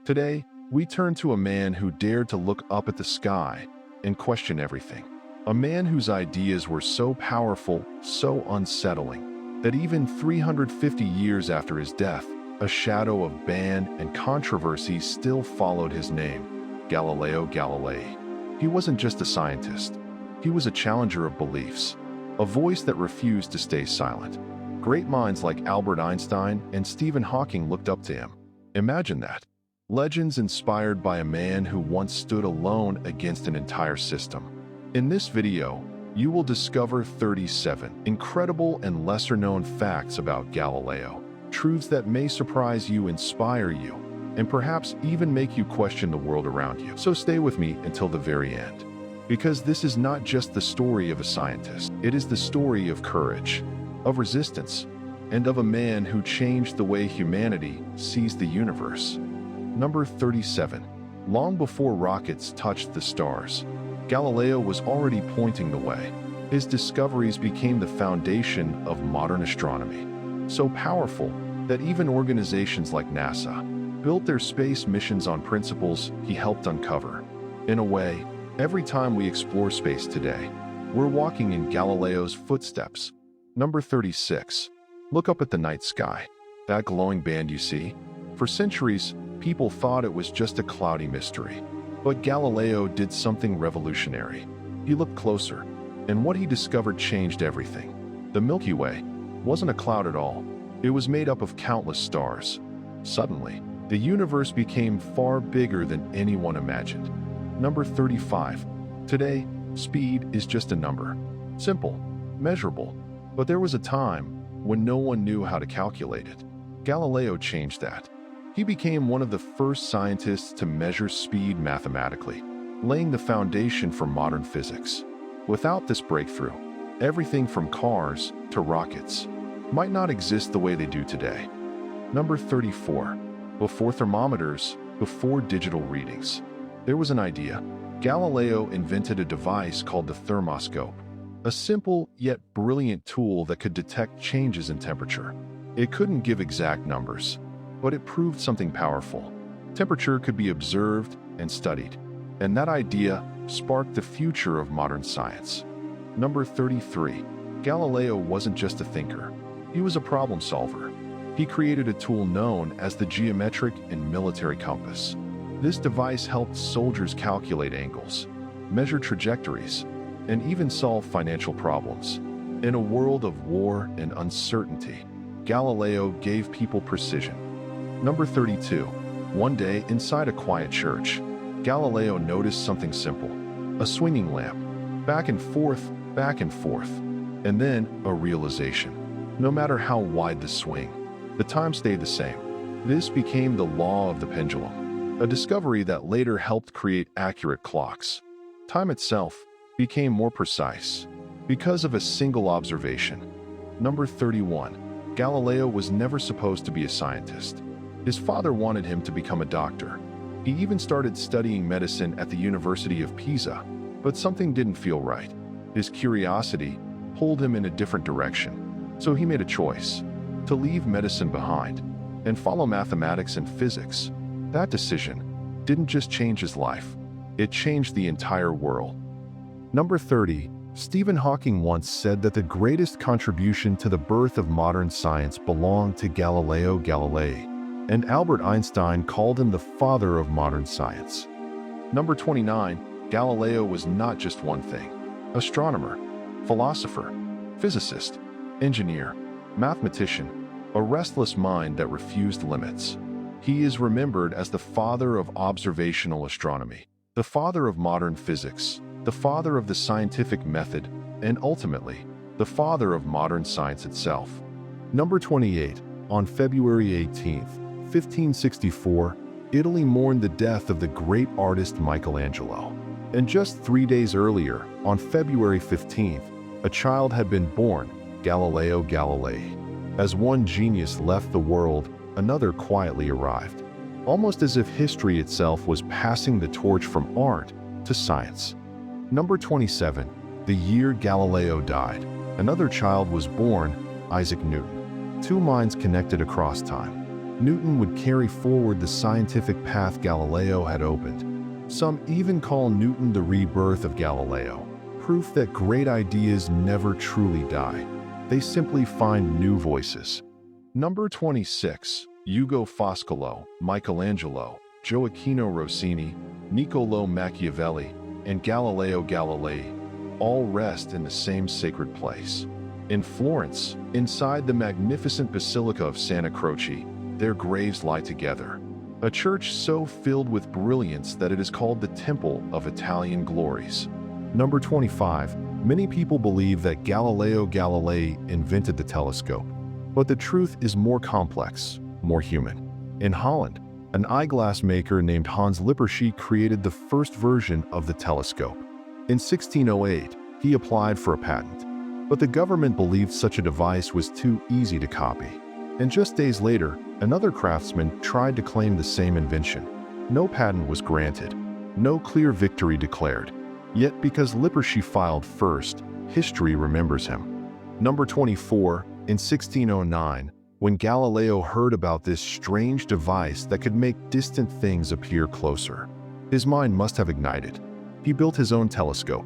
Today, we turn to a man who dared to look up at the sky and question everything. A man whose ideas were so powerful, so unsettling, that even 350 years after his death, a shadow of ban and controversy still followed his name, Galileo Galilei. He wasn't just a scientist. He was a challenger of beliefs, a voice that refused to stay silent. Great minds like Albert Einstein and Stephen Hawking looked up to him. Imagine that. Legends inspired by a man who once stood alone against an entire system. In this video, you will discover 37 incredible and lesser-known facts about Galileo, truths that may surprise you, inspire you, and perhaps even make you question the world around you. So stay with me until the very end, because this is not just the story of a scientist. It is the story of courage, of resistance, and of a man who changed the way humanity sees the universe. Number 37. Long before rockets touched the stars, Galileo was already pointing the way. His discoveries became the foundation of modern astronomy, so powerful that even organizations like NASA built their space missions on principles he helped uncover. In a way, every time we explore space today, we're walking in Galileo's footsteps. Number 36. Look up at the night sky. That glowing band you see? For centuries, people thought it was just a cloudy mystery. But Galileo did something revolutionary. He looked closer, and what he discovered changed everything. The Milky Way wasn't a cloud at all. It was made up of countless stars. Suddenly, the universe became far bigger than anyone imagined. Number 35. Today, speed is just a number. Simple, measurable. But there was a time when no one knew how to calculate it. Galileo changed that. He became one of the first scientists to measure speed mathematically, laying the foundation for modern physics. Without this breakthrough, everything from cars to rockets might not exist the way they do today. Number 34. Before thermometers, before digital readings, there was an idea. Galileo invented a device called the thermoscope, a simple yet brilliant tool that could detect changes in temperature. It couldn't give exact numbers, but it proved something powerful. Temperature could be observed and studied, and that idea sparked the future of modern science. Number 33. Galileo wasn't just a thinker. He was a problem solver. He created a tool known as the geometric and military compass. This device helped soldiers calculate angles, measure trajectories, and even solve financial problems. In a world of war and uncertainty, Galileo gave people precision. Number 32. One day, inside a quiet church, Galileo noticed something simple. A swinging lamp. Back and forth, and then a realization. No matter how wide the swing, the time stayed the same. This became the law of the pendulum, a discovery that later helped create accurate clocks. Time itself became more precise because of a single observation. Number 31. Galileo was never supposed to be a scientist. His father wanted him to become a doctor. He even started studying medicine at the University of Pisa, but something didn't feel right. His curiosity pulled him in a different direction, so he made a choice to leave medicine behind and follow mathematics and physics. That decision didn't just change his life, it changed the entire world. Number 30. Stephen Hawking once said that the greatest contribution to the birth of modern science belonged to Galileo Galilei, and Albert Einstein called him the father of modern science. Number 29. Galileo was not just one thing. Astronomer, philosopher, physicist, engineer, mathematician, a restless mind that refused limits. He is remembered as the father of observational astronomy, the father of modern physics, the father of the scientific method, and ultimately, the father of modern science itself. Number 28. On February 18, 1564, Italy mourned the death of the great artist Michelangelo. And just 3 days earlier, on February 15th, a child had been born, Galileo Galilei. As one genius left the world, another quietly arrived, almost as if history itself was passing the torch from art to science. Number 27. The year Galileo died, another child was born, Isaac Newton. Two minds connected across time. Newton would carry forward the scientific path Galileo had opened. Some even call Newton the rebirth of Galileo, proof that great ideas never truly die. They simply find new voices. Number 26. Ugo Foscolo, Michelangelo, Gioacchino Rossini, Niccolò Machiavelli, and Galileo Galilei all rest in the same sacred place. In Florence, inside the magnificent Basilica of Santa Croce, their graves lie together. A church so filled with brilliance that it is called the Temple of Italian Glories. Number 25. Many people believe that Galileo Galilei invented the telescope, but the truth is more complex, more human. In Holland, an eyeglass maker named Hans Lippershey created the first version of the telescope. In 1608, he applied for a patent, but the government believed such a device was too easy to copy. And just days later, another craftsman tried to claim the same invention. No patent was granted, no clear victory declared. Yet because Lippershey filed first, history remembers him. Number 24. In 1609, when Galileo heard about this strange device that could make distant things appear closer, his mind must have ignited. He built his own telescope,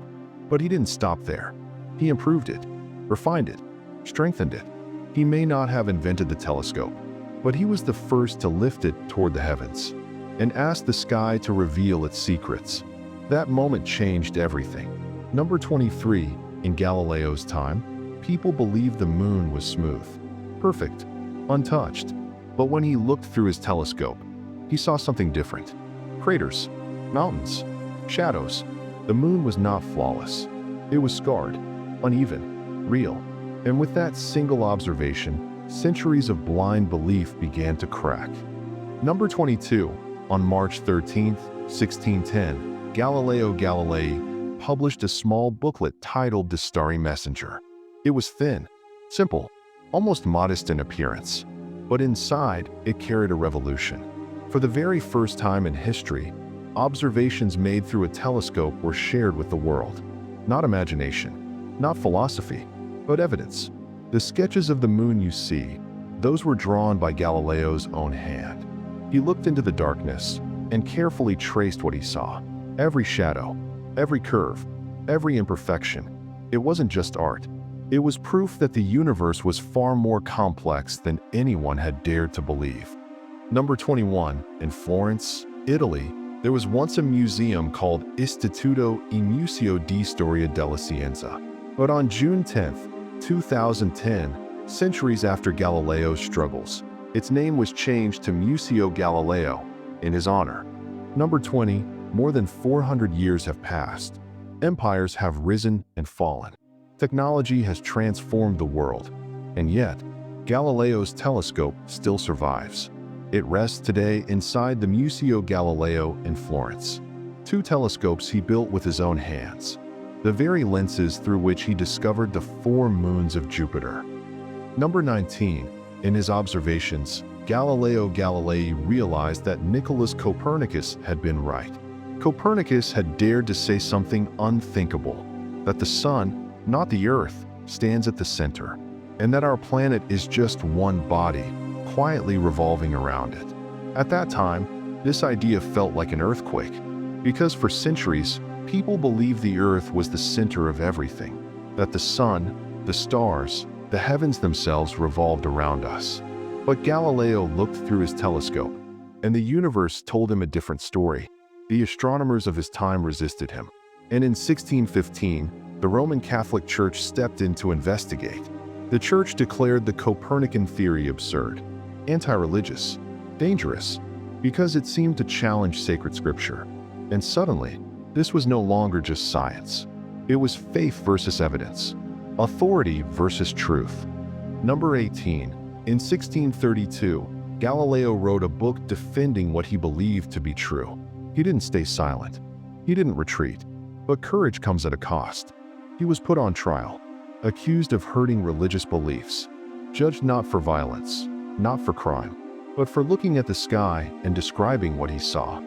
but he didn't stop there. He improved it, refined it, strengthened it. He may not have invented the telescope, but he was the first to lift it toward the heavens and ask the sky to reveal its secrets. That moment changed everything. Number 23. In Galileo's time, people believed the moon was smooth, perfect, untouched. But when he looked through his telescope, he saw something different. Craters, mountains, shadows. The moon was not flawless. It was scarred, uneven, real. And with that single observation, centuries of blind belief began to crack. Number 22. On March 13, 1610, Galileo Galilei published a small booklet titled The Starry Messenger. It was thin, simple, almost modest in appearance, but inside it carried a revolution. For the very first time in history, observations made through a telescope were shared with the world. Not imagination, not philosophy, but evidence. The sketches of the moon you see, those were drawn by Galileo's own hand. He looked into the darkness and carefully traced what he saw. Every shadow, every curve, every imperfection. It wasn't just art. It was proof that the universe was far more complex than anyone had dared to believe. Number 21. In Florence, Italy, there was once a museum called Istituto e Museo di Storia della Scienza. But on June 10, 2010, centuries after Galileo's struggles, its name was changed to Museo Galileo in his honor. Number 20. More than 400 years have passed. Empires have risen and fallen. Technology has transformed the world. And yet, Galileo's telescope still survives. It rests today inside the Museo Galileo in Florence. 2 telescopes he built with his own hands, the very lenses through which he discovered the 4 moons of Jupiter. Number 19. In his observations, Galileo Galilei realized that Nicholas Copernicus had been right. Copernicus had dared to say something unthinkable, that the sun, not the earth, stands at the center, and that our planet is just one body, quietly revolving around it. At that time, this idea felt like an earthquake, because for centuries, people believed the earth was the center of everything, that the sun, the stars, the heavens themselves revolved around us. But Galileo looked through his telescope, and the universe told him a different story. The astronomers of his time resisted him, and in 1615, the Roman Catholic Church stepped in to investigate. The Church declared the Copernican theory absurd, anti-religious, dangerous, because it seemed to challenge sacred scripture. And suddenly, this was no longer just science. It was faith versus evidence, authority versus truth. Number 18. In 1632, Galileo wrote a book defending what he believed to be true. He didn't stay silent. He didn't retreat. But courage comes at a cost. He was put on trial, accused of hurting religious beliefs, judged not for violence, not for crime, but for looking at the sky and describing what he saw.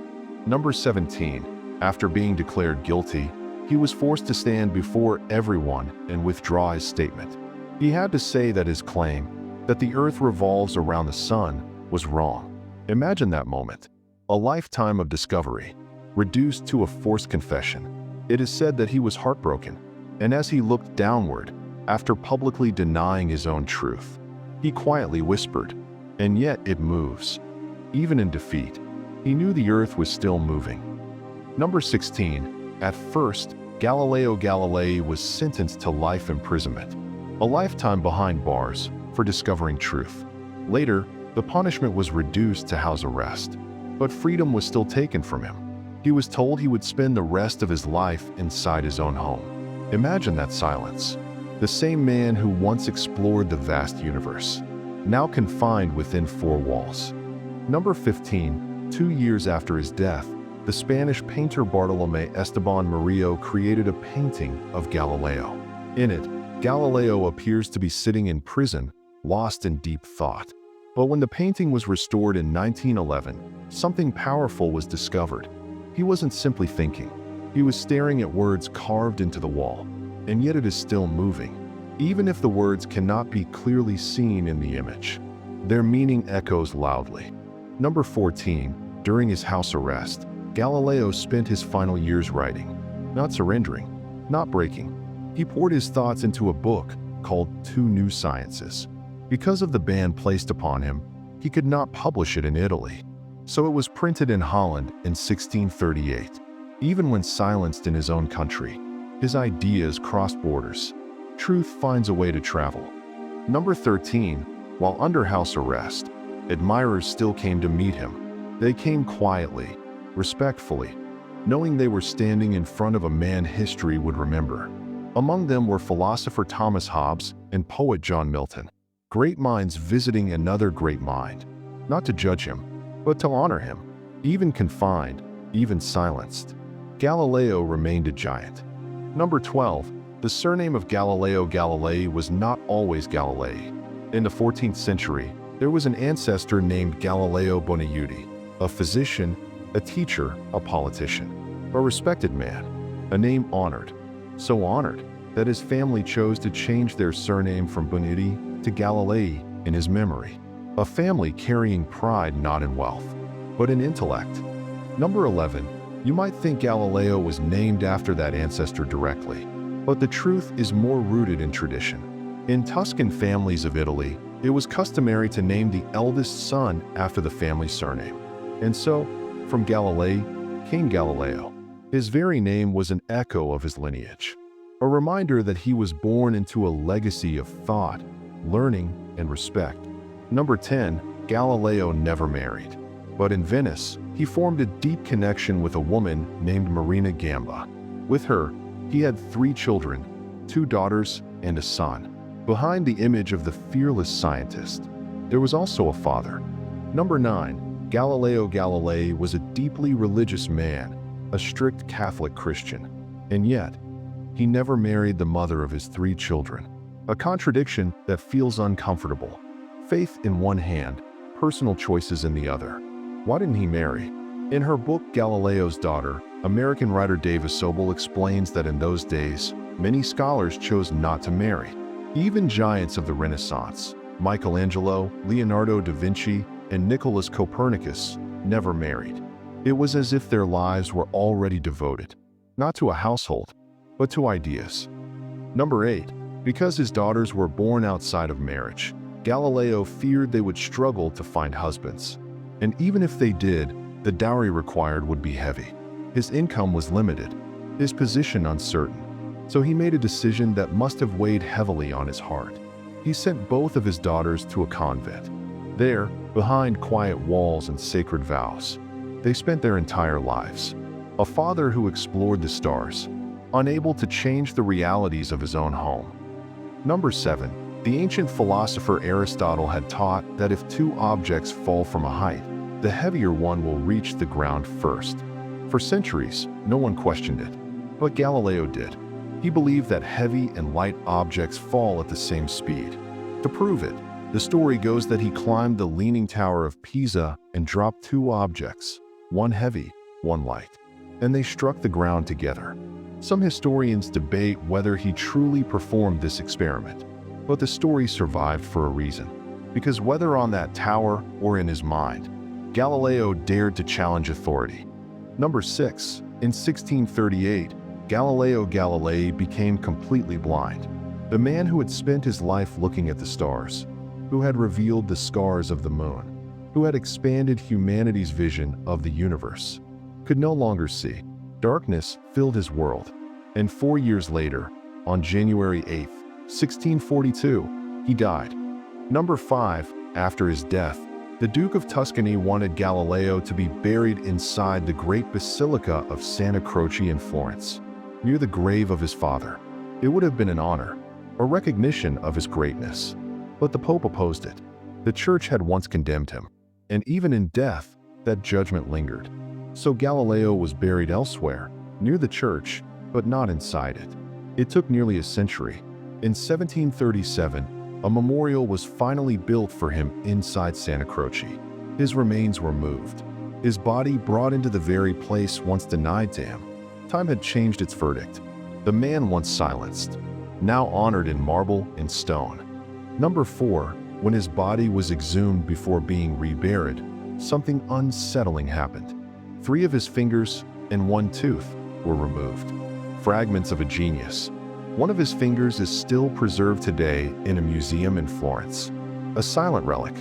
Number 17. After being declared guilty, he was forced to stand before everyone and withdraw his statement. He had to say that his claim, that the earth revolves around the sun, was wrong. Imagine that moment. A lifetime of discovery, reduced to a forced confession. It is said that he was heartbroken, and as he looked downward, after publicly denying his own truth, he quietly whispered, "And yet it moves." Even in defeat, he knew the earth was still moving. Number 16. At first, Galileo Galilei was sentenced to life imprisonment, a lifetime behind bars for discovering truth. Later, the punishment was reduced to house arrest, but freedom was still taken from him. He was told he would spend the rest of his life inside his own home. Imagine that silence. The same man who once explored the vast universe, now confined within four walls. Number 15. 2 years after his death, the Spanish painter Bartolomé Esteban Murillo created a painting of Galileo. In it, Galileo appears to be sitting in prison, lost in deep thought. But when the painting was restored in 1911, something powerful was discovered. He wasn't simply thinking. He was staring at words carved into the wall, and yet it is still moving. Even if the words cannot be clearly seen in the image, their meaning echoes loudly. Number 14. During his house arrest, Galileo spent his final years writing, not surrendering, not breaking. He poured his thoughts into a book called Two New Sciences. Because of the ban placed upon him, he could not publish it in Italy. So it was printed in Holland in 1638. Even when silenced in his own country, his ideas crossed borders. Truth finds a way to travel. Number 13. While under house arrest, admirers still came to meet him. They came quietly, respectfully, knowing they were standing in front of a man history would remember. Among them were philosopher Thomas Hobbes and poet John Milton. Great minds visiting another great mind, not to judge him, but to honor him. Even confined, even silenced, Galileo remained a giant. Number 12. The surname of Galileo Galilei was not always Galilei. In the 14th century, there was an ancestor named Galileo Bonaiuti, a physician, a teacher, a politician, a respected man, a name honored. So honored that his family chose to change their surname from Bonaiuti to Galilei in his memory. A family carrying pride not in wealth, but in intellect. Number 11. You might think Galileo was named after that ancestor directly, but the truth is more rooted in tradition. In Tuscan families of Italy, it was customary to name the eldest son after the family surname. And so, from Galilei came Galileo. His very name was an echo of his lineage, a reminder that he was born into a legacy of thought, learning, and respect. Number 10. Galileo never married. But in Venice, he formed a deep connection with a woman named Marina Gamba. With her, he had 3 children, 2 daughters and a son. Behind the image of the fearless scientist, there was also a father. Number 9. Galileo Galilei was a deeply religious man, a strict Catholic Christian. And yet, he never married the mother of his 3 children. A contradiction that feels uncomfortable. Faith in one hand, personal choices in the other. Why didn't he marry? In her book Galileo's Daughter, American writer Davis Sobel explains that in those days, many scholars chose not to marry. Even giants of the Renaissance, Michelangelo, Leonardo da Vinci, and Nicholas Copernicus, never married. It was as if their lives were already devoted, not to a household, but to ideas. Number 8. Because his daughters were born outside of marriage, Galileo feared they would struggle to find husbands. And even if they did, the dowry required would be heavy. His income was limited, his position uncertain. So he made a decision that must have weighed heavily on his heart. He sent both of his daughters to a convent. There, behind quiet walls and sacred vows, they spent their entire lives. A father who explored the stars, unable to change the realities of his own home. Number 7. The ancient philosopher Aristotle had taught that if 2 objects fall from a height, the heavier one will reach the ground first. For centuries, no one questioned it, but Galileo did. He believed that heavy and light objects fall at the same speed. To prove it, the story goes that he climbed the Leaning Tower of Pisa and dropped 2 objects, one heavy, one light, and they struck the ground together. Some historians debate whether he truly performed this experiment, but the story survived for a reason. because whether on that tower or in his mind, Galileo dared to challenge authority. Number 6. In 1638, Galileo Galilei became completely blind. The man who had spent his life looking at the stars, who had revealed the scars of the moon, who had expanded humanity's vision of the universe, could no longer see. Darkness filled his world, and 4 years later, on January 8, 1642, he died. Number 5. After his death, the Duke of Tuscany wanted Galileo to be buried inside the great Basilica of Santa Croce in Florence, near the grave of his father. It would have been an honor, a recognition of his greatness. But the Pope opposed it. The Church had once condemned him, and even in death, that judgment lingered. So Galileo was buried elsewhere, near the church, but not inside it. It took nearly a century. In 1737, a memorial was finally built for him inside Santa Croce. His remains were moved, his body brought into the very place once denied to him. Time had changed its verdict. The man once silenced, now honored in marble and stone. Number 4. When his body was exhumed before being reburied, something unsettling happened. 3 of his fingers and 1 tooth were removed. Fragments of a genius. One of his fingers is still preserved today in a museum in Florence. A silent relic.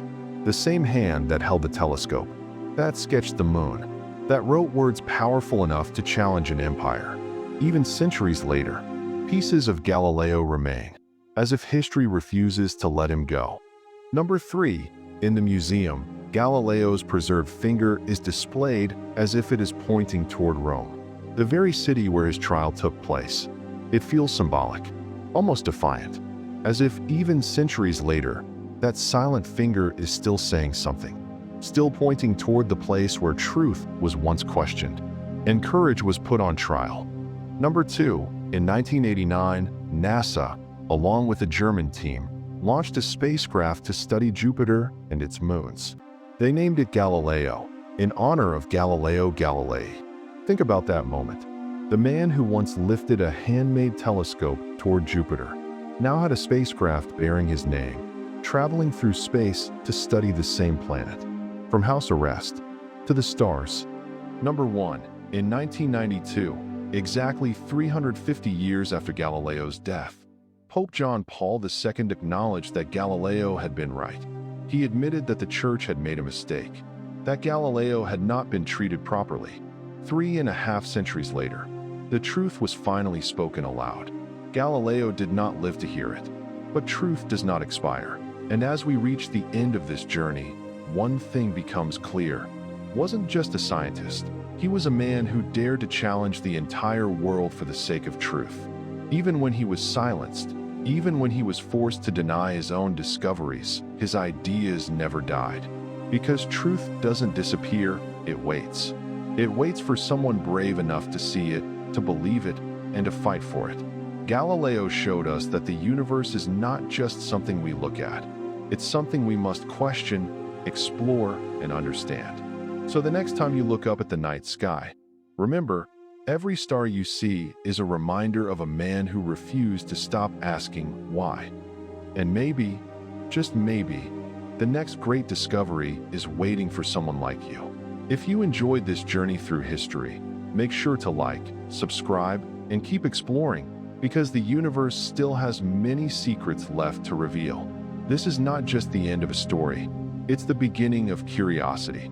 The same hand that held the telescope, that sketched the moon, that wrote words powerful enough to challenge an empire. Even centuries later, pieces of Galileo remain, as if history refuses to let him go. Number 3. In the museum, Galileo's preserved finger is displayed as if it is pointing toward Rome, the very city where his trial took place. It feels symbolic, almost defiant, as if even centuries later, that silent finger is still saying something, still pointing toward the place where truth was once questioned, and courage was put on trial. Number 2. In 1989, NASA, along with a German team, launched a spacecraft to study Jupiter and its moons. They named it Galileo, in honor of Galileo Galilei. Think about that moment. The man who once lifted a handmade telescope toward Jupiter now had a spacecraft bearing his name, traveling through space to study the same planet, from house arrest to the stars. Number 1. In 1992, exactly 350 years after Galileo's death, Pope John Paul II acknowledged that Galileo had been right. He admitted that the Church had made a mistake, that Galileo had not been treated properly. 3.5 centuries later, the truth was finally spoken aloud. Galileo did not live to hear it, but truth does not expire. And as we reach the end of this journey, one thing becomes clear. He wasn't just a scientist. He was a man who dared to challenge the entire world for the sake of truth. Even when he was silenced, even when he was forced to deny his own discoveries, his ideas never died. Because truth doesn't disappear, it waits. It waits for someone brave enough to see it, to believe it, and to fight for it. Galileo showed us that the universe is not just something we look at. It's something we must question, explore, and understand. So the next time you look up at the night sky, remember, every star you see is a reminder of a man who refused to stop asking why. And maybe, just maybe, the next great discovery is waiting for someone like you. If you enjoyed this journey through history, make sure to like, subscribe, and keep exploring, because the universe still has many secrets left to reveal. This is not just the end of a story, it's the beginning of curiosity.